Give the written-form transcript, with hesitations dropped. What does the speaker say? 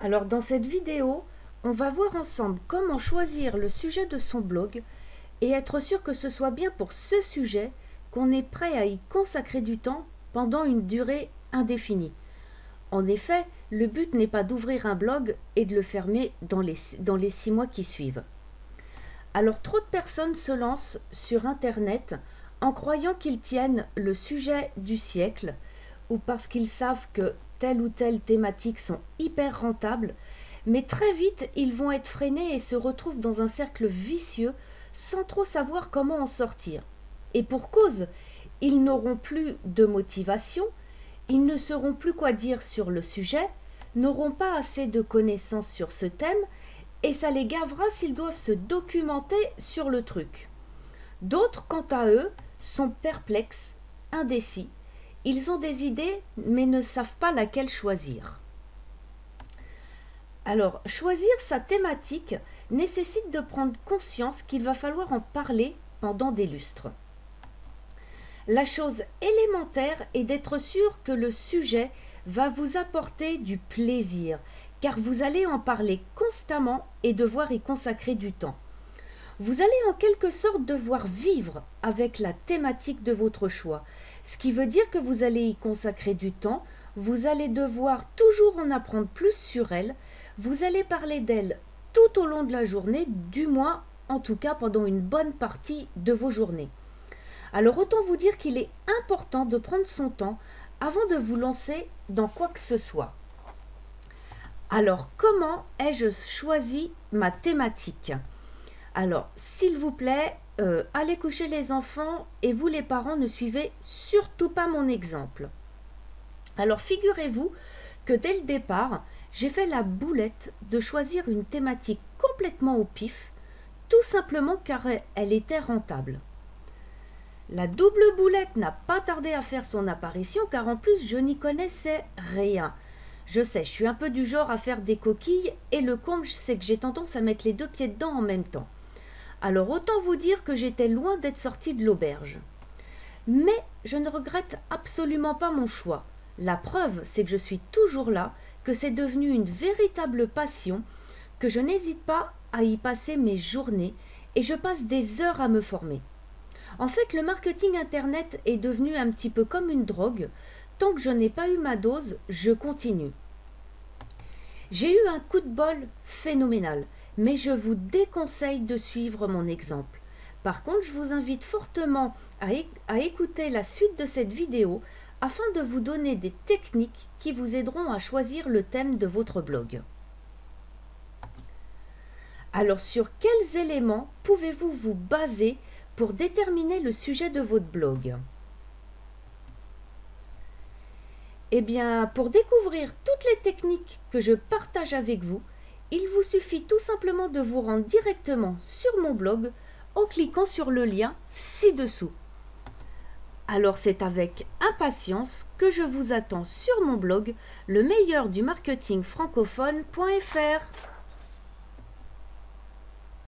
Alors dans cette vidéo, on va voir ensemble comment choisir le sujet de son blog et être sûr que ce soit bien pour ce sujet qu'on est prêt à y consacrer du temps pendant une durée indéfinie. En effet, le but n'est pas d'ouvrir un blog et de le fermer dans les 6 mois qui suivent. Alors trop de personnes se lancent sur Internet en croyant qu'ils tiennent le sujet du siècle ou parce qu'ils savent que telle ou telle thématique sont hyper rentables, mais très vite ils vont être freinés et se retrouvent dans un cercle vicieux sans trop savoir comment en sortir. Et pour cause, ils n'auront plus de motivation, ils ne sauront plus quoi dire sur le sujet, n'auront pas assez de connaissances sur ce thème, et ça les gavera s'ils doivent se documenter sur le truc. D'autres, quant à eux, sont perplexes, indécis. Ils ont des idées, mais ne savent pas laquelle choisir. Alors, choisir sa thématique nécessite de prendre conscience qu'il va falloir en parler pendant des lustres. La chose élémentaire est d'être sûr que le sujet va vous apporter du plaisir, car vous allez en parler constamment et devoir y consacrer du temps. Vous allez en quelque sorte devoir vivre avec la thématique de votre choix, ce qui veut dire que vous allez y consacrer du temps, vous allez devoir toujours en apprendre plus sur elle, vous allez parler d'elle tout au long de la journée, du moins en tout cas pendant une bonne partie de vos journées. Alors autant vous dire qu'il est important de prendre son temps avant de vous lancer dans quoi que ce soit. Alors comment ai-je choisi ma thématique? Alors s'il vous plaît, allez coucher les enfants et vous les parents ne suivez surtout pas mon exemple. Alors figurez-vous que dès le départ, j'ai fait la boulette de choisir une thématique complètement au pif, tout simplement car elle était rentable. La double boulette n'a pas tardé à faire son apparition car en plus je n'y connaissais rien. Je sais, je suis un peu du genre à faire des coquilles et le comble c'est que j'ai tendance à mettre les deux pieds dedans en même temps. Alors autant vous dire que j'étais loin d'être sortie de l'auberge. Mais je ne regrette absolument pas mon choix. La preuve c'est que je suis toujours là, que c'est devenu une véritable passion, que je n'hésite pas à y passer mes journées et je passe des heures à me former. En fait, le marketing internet est devenu un petit peu comme une drogue. Tant que je n'ai pas eu ma dose, je continue. J'ai eu un coup de bol phénoménal, mais je vous déconseille de suivre mon exemple. Par contre, je vous invite fortement à écouter la suite de cette vidéo afin de vous donner des techniques qui vous aideront à choisir le thème de votre blog. Alors, sur quels éléments pouvez-vous vous baser pour déterminer le sujet de votre blog? Eh bien, pour découvrir toutes les techniques que je partage avec vous, il vous suffit tout simplement de vous rendre directement sur mon blog en cliquant sur le lien ci-dessous. Alors c'est avec impatience que je vous attends sur mon blog, le meilleur du marketing francophone.fr.